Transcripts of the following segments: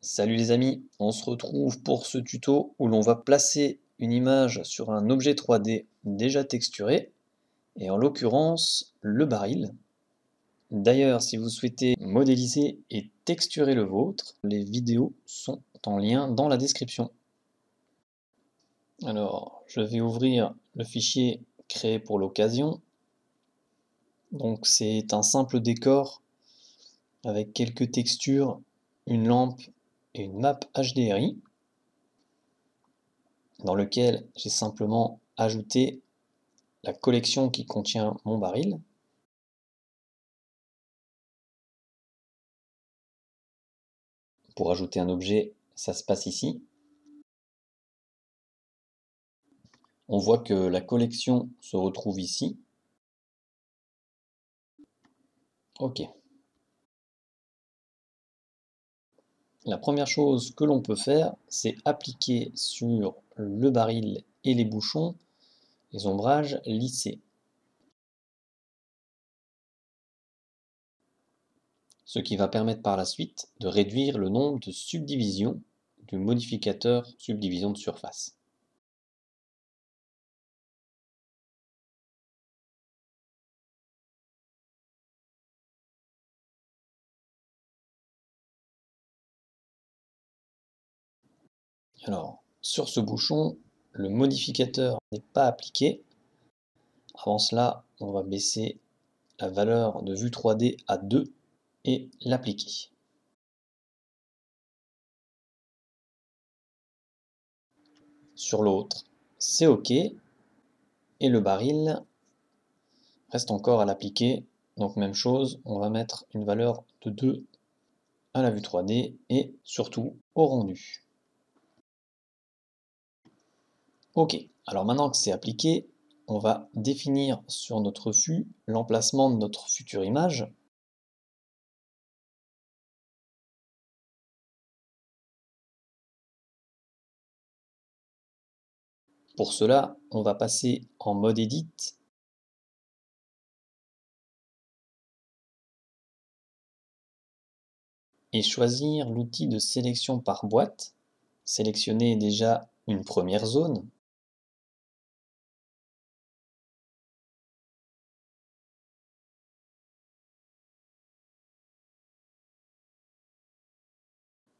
Salut les amis, on se retrouve pour ce tuto où l'on va placer une image sur un objet 3D déjà texturé, et en l'occurrence le baril. D'ailleurs, si vous souhaitez modéliser et texturer le vôtre, les vidéos sont en lien dans la description. Alors, je vais ouvrir le fichier créé pour l'occasion. Donc c'est un simple décor avec quelques textures, une lampe et une map HDRI, dans lequel j'ai simplement ajouté la collection qui contient mon baril. Pour ajouter un objet, ça se passe ici. On voit que la collection se retrouve ici. OK. La première chose que l'on peut faire, c'est appliquer sur le baril et les bouchons les ombrages lissés. Ce qui va permettre par la suite de réduire le nombre de subdivisions du modificateur subdivision de surface. Alors, sur ce bouchon, le modificateur n'est pas appliqué. Avant cela, on va baisser la valeur de vue 3D à 2 et l'appliquer. Sur l'autre, c'est OK. Et le baril reste encore à l'appliquer. Donc même chose, on va mettre une valeur de 2 à la vue 3D et surtout au rendu. OK, alors maintenant que c'est appliqué, on va définir sur notre fût l'emplacement de notre future image. Pour cela, on va passer en mode Edit et choisir l'outil de sélection par boîte. Sélectionner déjà une première zone.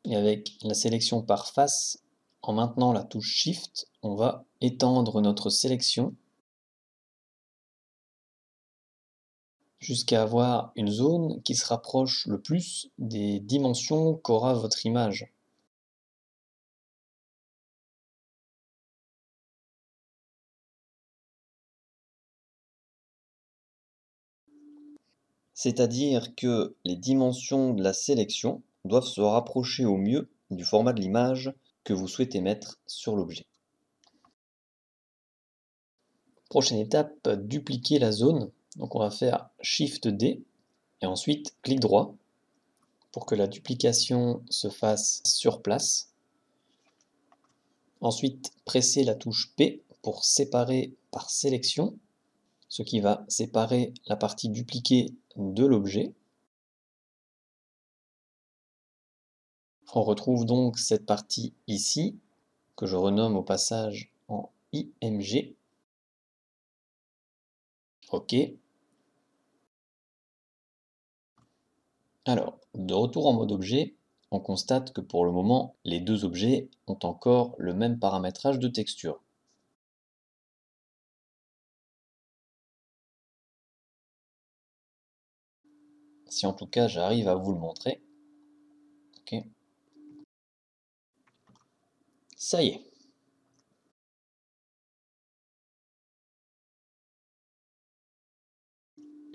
Et avec la sélection par face, en maintenant la touche Shift, on va étendre notre sélection jusqu'à avoir une zone qui se rapproche le plus des dimensions qu'aura votre image. C'est-à-dire que les dimensions de la sélection doivent se rapprocher au mieux du format de l'image que vous souhaitez mettre sur l'objet. Prochaine étape, dupliquer la zone. Donc on va faire Shift D et ensuite clic droit pour que la duplication se fasse sur place. Ensuite, pressez la touche P pour séparer par sélection, ce qui va séparer la partie dupliquée de l'objet. On retrouve donc cette partie ici, que je renomme au passage en IMG. OK. Alors, de retour en mode objet, on constate que pour le moment, les deux objets ont encore le même paramétrage de texture. Si en tout cas j'arrive à vous le montrer. OK. Ça y est.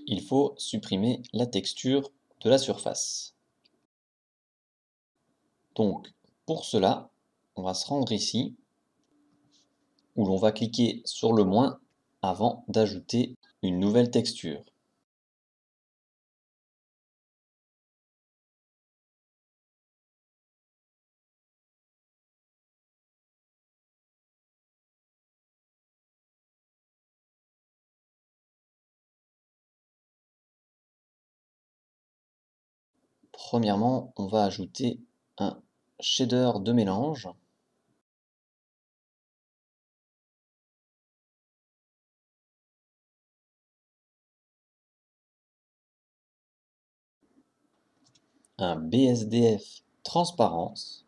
Il faut supprimer la texture de la surface. Donc, pour cela, on va se rendre ici, où l'on va cliquer sur le moins avant d'ajouter une nouvelle texture. Premièrement, on va ajouter un shader de mélange. Un BSDF transparence.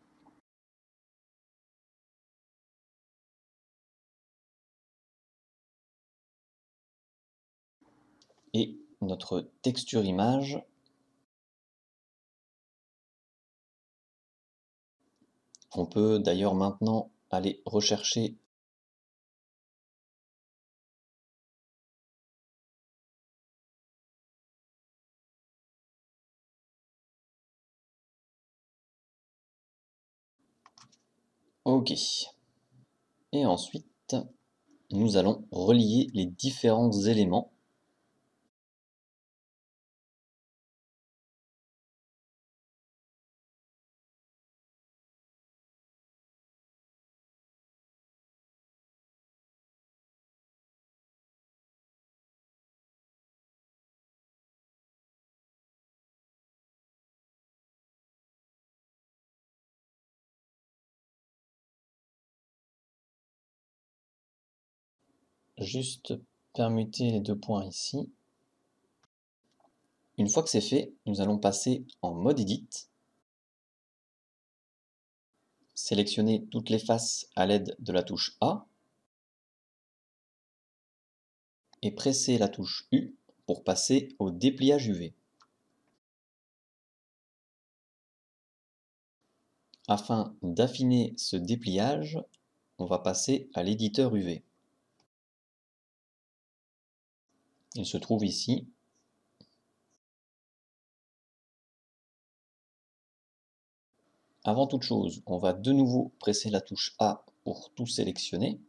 Et notre texture image. On peut d'ailleurs maintenant aller rechercher OK. Et ensuite, nous allons relier les différents éléments. Juste permuter les deux points ici. Une fois que c'est fait, nous allons passer en mode Edit. Sélectionner toutes les faces à l'aide de la touche A. Et presser la touche U pour passer au dépliage UV. Afin d'affiner ce dépliage, on va passer à l'éditeur UV. Il se trouve ici. Avant toute chose, on va de nouveau presser la touche A pour tout sélectionner.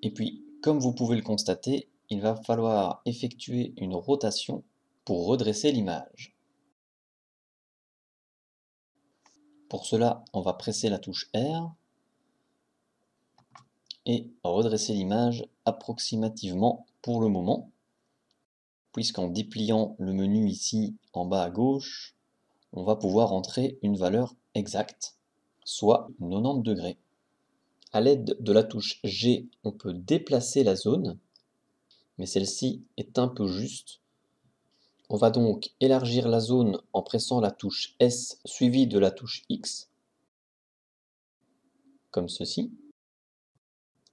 Et puis, comme vous pouvez le constater, il va falloir effectuer une rotation pour redresser l'image. Pour cela, on va presser la touche R et redresser l'image approximativement pour le moment, puisqu'en dépliant le menu ici en bas à gauche, on va pouvoir entrer une valeur exacte, soit 90 degrés. À l'aide de la touche G, on peut déplacer la zone, mais celle-ci est un peu juste. On va donc élargir la zone en pressant la touche S suivie de la touche X, comme ceci.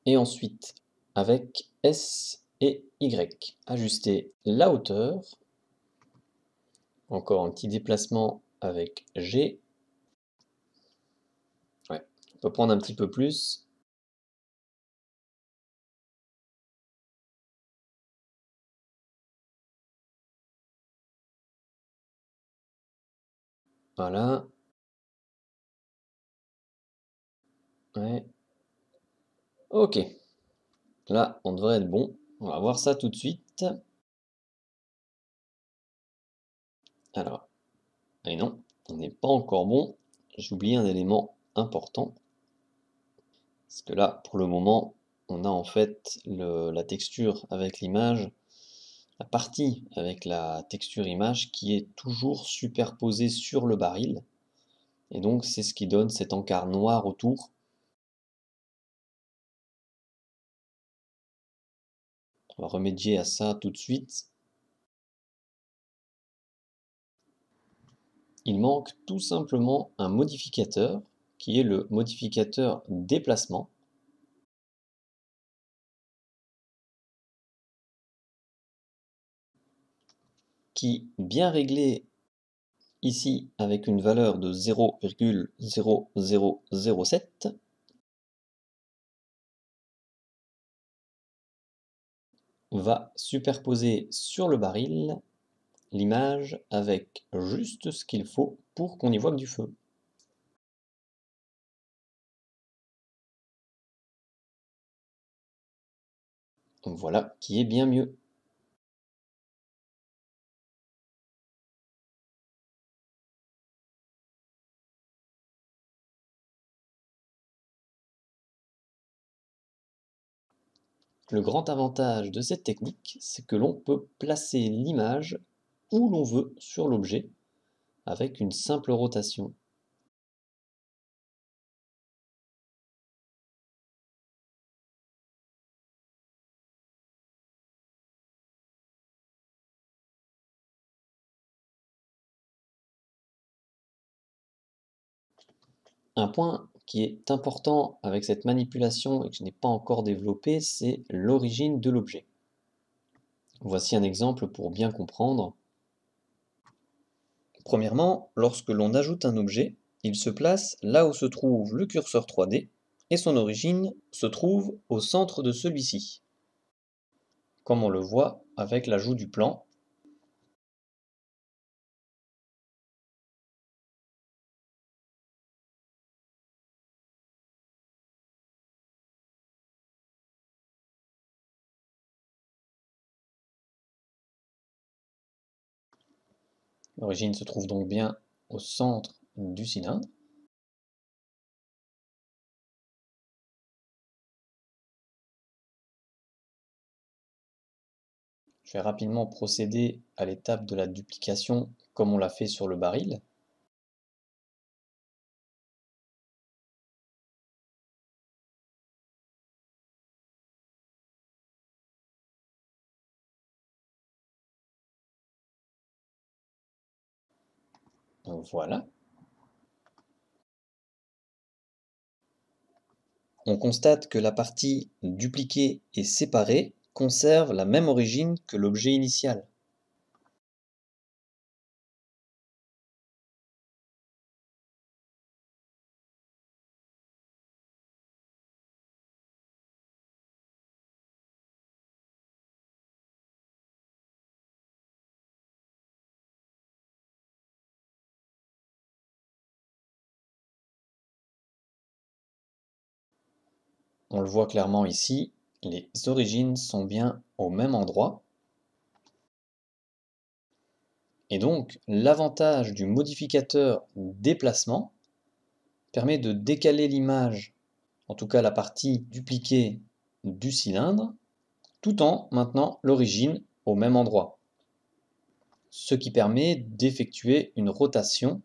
Et ensuite, avec S et Y, ajuster la hauteur. Encore un petit déplacement avec G. Ouais, on peut prendre un petit peu plus. Voilà. Ouais. Ok. Là, on devrait être bon. On va voir ça tout de suite. Alors, et non, on n'est pas encore bon. J'ai oublié un élément important. Parce que là, pour le moment, on a en fait la texture avec l'image, la partie avec la texture image qui est toujours superposée sur le baril. Et donc, c'est ce qui donne cet encart noir autour. On va remédier à ça tout de suite. Il manque tout simplement un modificateur qui est le modificateur déplacement. Qui, bien réglé ici avec une valeur de 0,0007, va superposer sur le baril l'image avec juste ce qu'il faut pour qu'on y voit que du feu. Voilà qui est bien mieux. Le grand avantage de cette technique, c'est que l'on peut placer l'image où l'on veut sur l'objet avec une simple rotation. Un point qui est important avec cette manipulation et que je n'ai pas encore développé, c'est l'origine de l'objet. Voici un exemple pour bien comprendre. Premièrement, lorsque l'on ajoute un objet, il se place là où se trouve le curseur 3D et son origine se trouve au centre de celui-ci, comme on le voit avec l'ajout du plan. L'origine se trouve donc bien au centre du cylindre. Je vais rapidement procéder à l'étape de la duplication comme on l'a fait sur le baril. Donc voilà. On constate que la partie dupliquée et séparée conserve la même origine que l'objet initial. On le voit clairement ici, les origines sont bien au même endroit. Et donc, l'avantage du modificateur déplacement permet de décaler l'image, en tout cas la partie dupliquée du cylindre, tout en maintenant l'origine au même endroit. Ce qui permet d'effectuer une rotation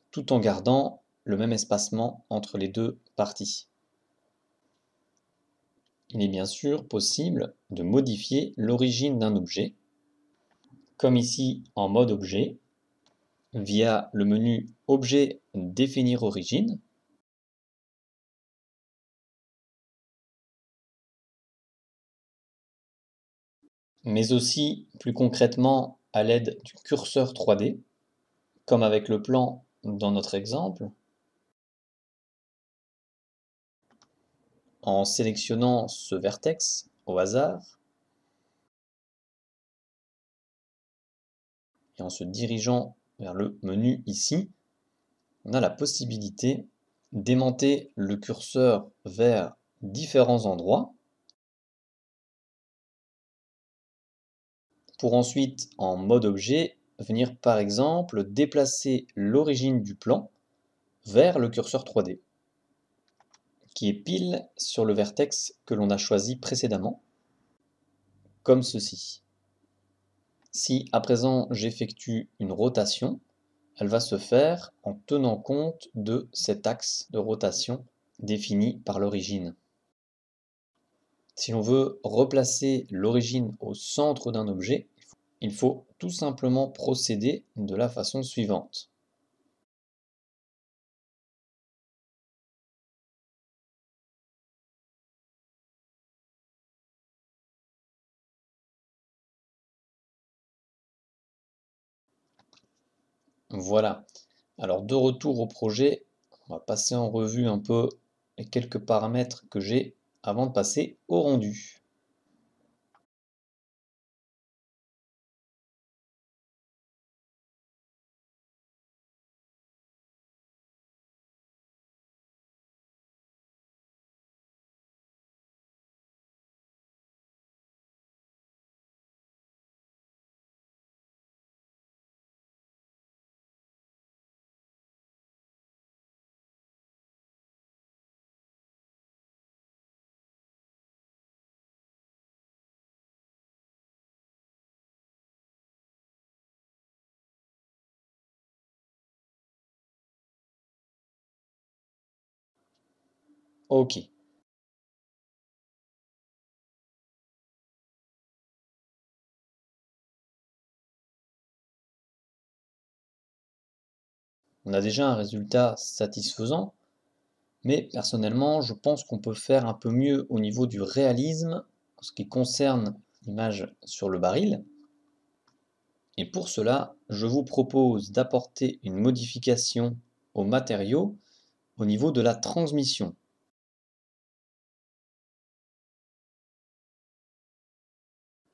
tout en gardant le même espacement entre les deux parties. Il est bien sûr possible de modifier l'origine d'un objet, comme ici en mode objet, via le menu Objet définir origine. Mais aussi plus concrètement à l'aide du curseur 3D, comme avec le plan dans notre exemple, en sélectionnant ce vertex au hasard et en se dirigeant vers le menu ici, on a la possibilité d'aimanter le curseur vers différents endroits pour ensuite, en mode objet, venir par exemple déplacer l'origine du plan vers le curseur 3D, qui est pile sur le vertex que l'on a choisi précédemment, comme ceci. Si à présent j'effectue une rotation, elle va se faire en tenant compte de cet axe de rotation défini par l'origine. Si l'on veut replacer l'origine au centre d'un objet, il faut tout simplement procéder de la façon suivante. Voilà. Alors de retour au projet, on va passer en revue un peu les quelques paramètres que j'ai avant de passer au rendu. Ok. On a déjà un résultat satisfaisant, mais personnellement, je pense qu'on peut faire un peu mieux au niveau du réalisme en ce qui concerne l'image sur le baril. Et pour cela, je vous propose d'apporter une modification au matériau au niveau de la transmission.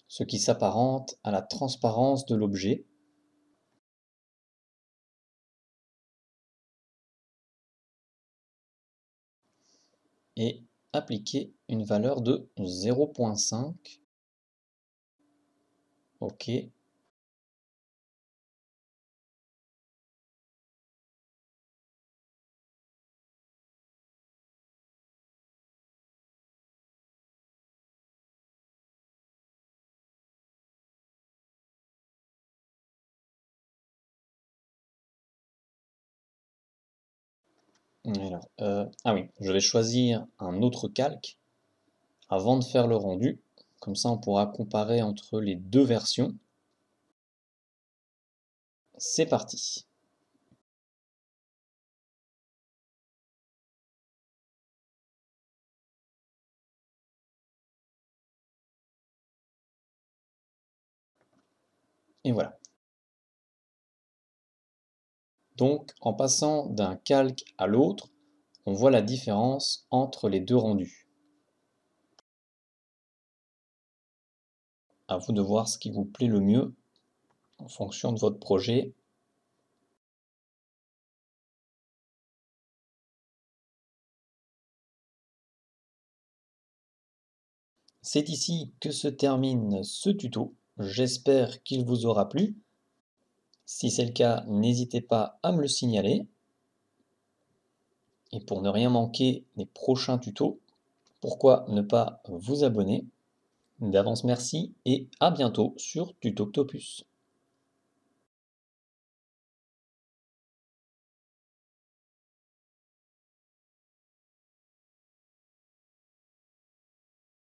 Ce qui s'apparente à la transparence de l'objet. Et appliquer une valeur de 0,5. OK. Alors, ah oui, je vais choisir un autre calque avant de faire le rendu. Comme ça, on pourra comparer entre les deux versions. C'est parti. Et voilà. Donc, en passant d'un calque à l'autre, on voit la différence entre les deux rendus. À vous de voir ce qui vous plaît le mieux en fonction de votre projet. C'est ici que se termine ce tuto. J'espère qu'il vous aura plu. Si c'est le cas, n'hésitez pas à me le signaler. Et pour ne rien manquer des prochains tutos, pourquoi ne pas vous abonner? D'avance merci et à bientôt sur Tutoctopus.